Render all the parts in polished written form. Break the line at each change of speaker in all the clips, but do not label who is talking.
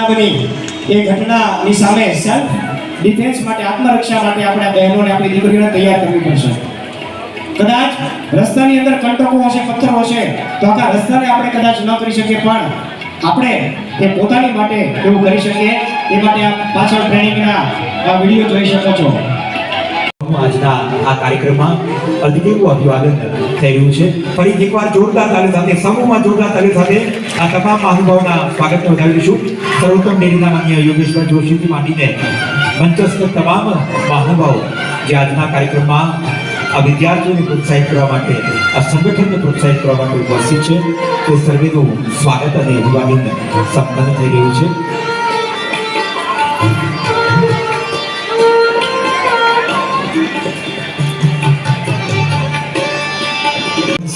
બની એ ઘટનાની સામે સેલ્ફ ડિફેન્સ માટે આત્મરક્ષા માટે આપણે બહેનોને આપણી દીકરીઓને તૈયાર કરવી પડશે. કદાચ રસ્તાની અંદર કંટકો હશે, પથ્થરો હશે તો આખા રસ્તાને આપણે કદાચ ન કરી શકીએ, પણ આપણે એ પોતાની માટે એવું કરી શકીએ. એ માટે આ પાછળ ટ્રેનિંગના વિડીયો જોઈ શકો છો.
આજના આ કાર્યક્રમમાં અતિથિનું અભિવાદન થઈ રહ્યું છે. ફરી એકવાર જોરદાર તાળી સાથે, સમૂહમાં જોરદાર તાળી સાથે આ તમામ મહાનુભાવોના સ્વાગતને વધાવી દઈશું. સર્વોત્તમ ડેરીના માન્ય યોગેશભાઈ જોશીથી માંડીને મંચસ્થ તમામ મહાનુભાવો જે આજના કાર્યક્રમમાં આ વિદ્યાર્થીઓને પ્રોત્સાહિત કરવા માટે, આ સંગઠનને પ્રોત્સાહિત કરવા માટે ઉપસ્થિત છે, તે સર્વેનું સ્વાગત અને અભિવાદન સંપન્ન થઈ રહ્યું છે.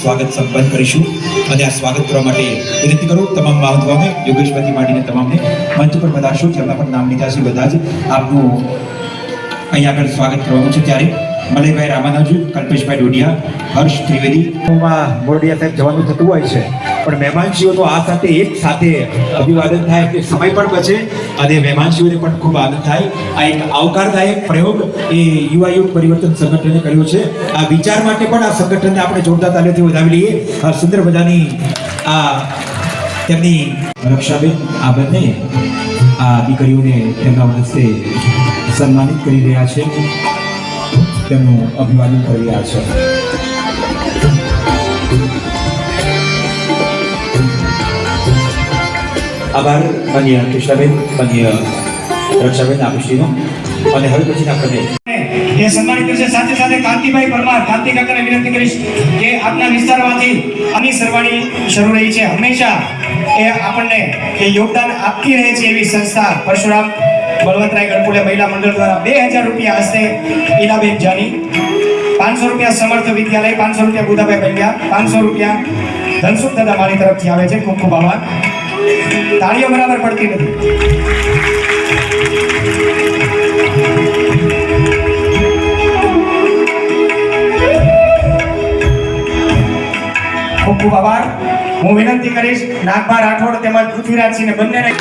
સ્વાગત સંપન્ન કરીશું અને આ સ્વાગત કરવા માટે વિનંતી કરું તમામ મહાનુભાવોને, યોગેશભાઈ માંડીને તમામને મંચ પર પધારશો. જેમના પણ નામ લીધા છે બધા જ આપનું અહીંયા આગળ સ્વાગત કરવાનું છે. ત્યારે મલયભાઈ રામાનુજ, કલ્પેશભાઈ ડોડિયા, હર્ષ ત્રિવેદી મોરડિયા સાહેબ જવાનું થતું હોય છે, પણ મહેમાનશ્રીઓનો આ સાથે એક સાથે અભિવાદન થાય એટલે સમય પણ બચે અને મહેમાનશ્રીઓને પણ ખૂબ આનંદ થાય. આ એક આવકારદાયક પ્રયોગ એ યુવા યુગ પરિવર્તન સંગઠને કર્યો છે. આ વિચાર માટે પણ આ સંગઠનને આપણે જોરદાર તાલીઓથી વધાવી લઈએ. આ સુંદર મજાની આ તેમની રક્ષાબેન આ બંને આ દીકરીઓને તેમના હસ્તે સન્માનિત કરી રહ્યા છે, તેમનું અભિવાદન કરી રહ્યા છે. આભાર માન્ય કૃષ્ણાબેન, માન્ય રક્ષાબેન આપશ્રીનો. અને હવે પછી આપણે
એ સન્માનિત કરશે. સાથે સાથે કાંતિભાઈ પરમાર, કાંતિ કાકાને વિનંતી કરીશ કે આપના વિસ્તારમાંથી આની સરવાણી શરૂ રહી છે. હંમેશા એ આપણને એ યોગદાન આપતી રહે છે એવી સંસ્થા પરશુરામ બળવંતરાય ગણપુલે મહિલા મંડળ દ્વારા 2000 રૂપિયા હસ્તે ઈલાબેન જાની, 500 રૂપિયા સમર્થ વિદ્યાલય, 500 રૂપિયા બુધાભાઈ પંડ્યા, 500 રૂપિયા ધનસુખ દાદા મારી તરફથી આવે છે. ખૂબ ખૂબ આભાર. તાળીઓ બરાબર પડતી નથી. ખૂબ ખૂબ આભાર. હું વિનંતી કરીશ નાગભા રાઠોડ તેમજ પૃથ્વીરાજસિંહને બંનેને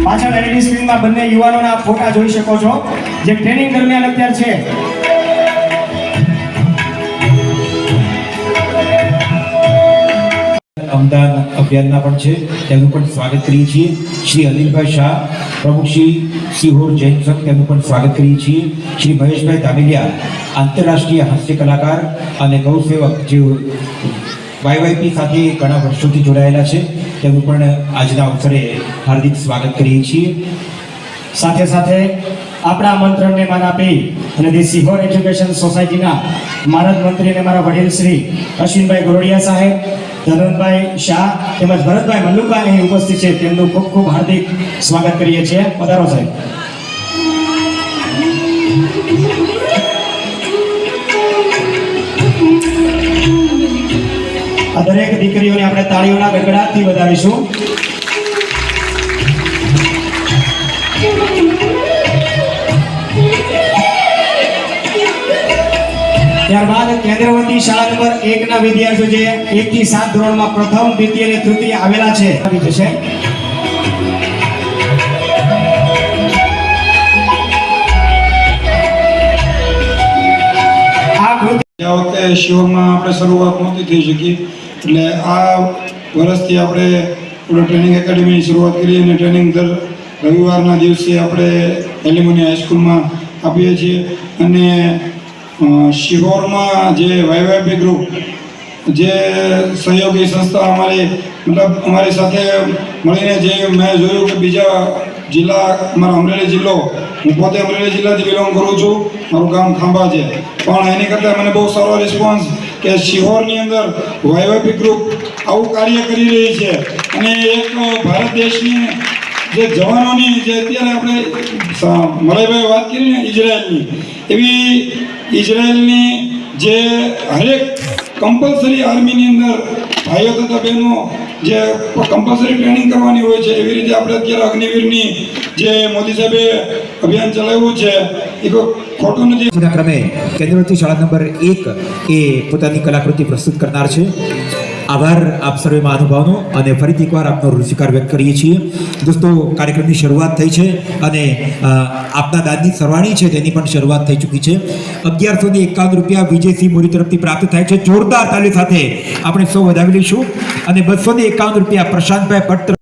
પાછળ એલઈડી સ્ક્રીનમાં બંને યુવાનોના ફોટા જોઈ શકો છો જે ટ્રેનિંગ દરમિયાન અત્યારે છે.
અમદાન અભિયાનના પણ છે, તેમનું પણ સ્વાગત કરીએ છીએ. શ્રી અનિલભાઈ શાહ, પ્રમુખ શ્રી સિહોર જૈન સંઘ, તેમનું પણ સ્વાગત કરીએ છીએ. શ્રી મહેશભાઈ ધામેલિયા, આંતરરાષ્ટ્રીય હાસ્ય કલાકાર અને ગૌસેવક, જે YYP સાથે ઘણા વર્ષોથી જોડાયેલા છે, તેમનું પણ આજના અવસરે હાર્દિક સ્વાગત કરીએ છીએ.
સાથે સાથે આપણા આમંત્રણને માન આપી અને ધી સિહોર એજ્યુકેશન સોસાયટીના માનદ મંત્રી અને મારા વડીલ શ્રી અશ્વિનભાઈ ગોરડિયા સાહેબ, ધનવંતભાઈ શાહ તેમજ ભરતભાઈ મલ્લુભાઈ અહીં ઉપસ્થિત છે, તેમનું ખૂબ ખૂબ હાર્દિક સ્વાગત કરીએ છીએ. પધારો સાહેબ. આ દરેક દીકરીઓને આપણે તાળીઓના ગડગડાટથી વધાવીશું. ત્યારબાદ કેન્દ્રવતી શાળા નંબર 1 ના વિદ્યાર્થીઓ જે 1 થી 7 ધોરણમાં પ્રથમ, દ્વિતીય અને તૃતીય આવેલા છે આવી જશે. આ
વખતે શિહોરમાં આપણે શરૂઆત નહોતી થઈ શકી, એટલે આ વર્ષથી આપણે ટ્રેનિંગ એકેડમીની શરૂઆત કરી અને ટ્રેનિંગ દર રવિવારના દિવસે આપણે એલિમની હાઈસ્કૂલમાં આપીએ છીએ. અને શિહોરમાં જે YYP ગ્રુપ જે સહયોગી સંસ્થા અમારી સાથે મળીને, જે મેં જોયું કે બીજા જિલ્લા, અમારો અમરેલી જિલ્લો, હું પોતે અમરેલી જિલ્લાથી બિલોંગ કરું છું, મારું ગામ ખાંભા છે, પણ એની કરતાં મને બહુ સારો રિસ્પોન્સ કે શિહોરની અંદર YYP ગ્રુપ આવું કાર્ય કરી રહી છે. અને એક ભારત દેશની જે જવાનોની, જે અત્યારે આપણે મલયભાઈ વાત કરી ને ઇઝરાયલની, એવી ઇઝરાયલની જે હરેક કમ્પલસરી આર્મીની અંદર ભાઈઓ તથા બહેનો જે કમ્પલસરી ટ્રેનિંગ કરવાની હોય છે, એવી રીતે આપણે અત્યારે અગ્નિવીરની જે મોદી સાહેબે અભિયાન ચલાવ્યું છે એ ખોટું નથી.
ક્રમે કેન્દ્રવતી શાળા નંબર 1 એ પોતાની કલાકૃતિ પ્રસ્તુત કરનાર છે. આભાર આપ સર્વે મહાનુભાવનો અને ફરીથી એકવાર આપનો ઋષિકાર વ્યક્ત કરીએ છીએ દોસ્તો કાર્યક્રમની શરૂઆત થઈ છે અને આપના દાનની સરવાણી છે તેની પણ શરૂઆત થઈ ચૂકી છે 1151 વિજયસિંહ મોરી તરફથી પ્રાપ્ત થાય છે જોરદાર તાલી સાથે આપણે સૌ વધાવી લઈશું અને 251 પ્રશાંતભાઈ ભટ્ટ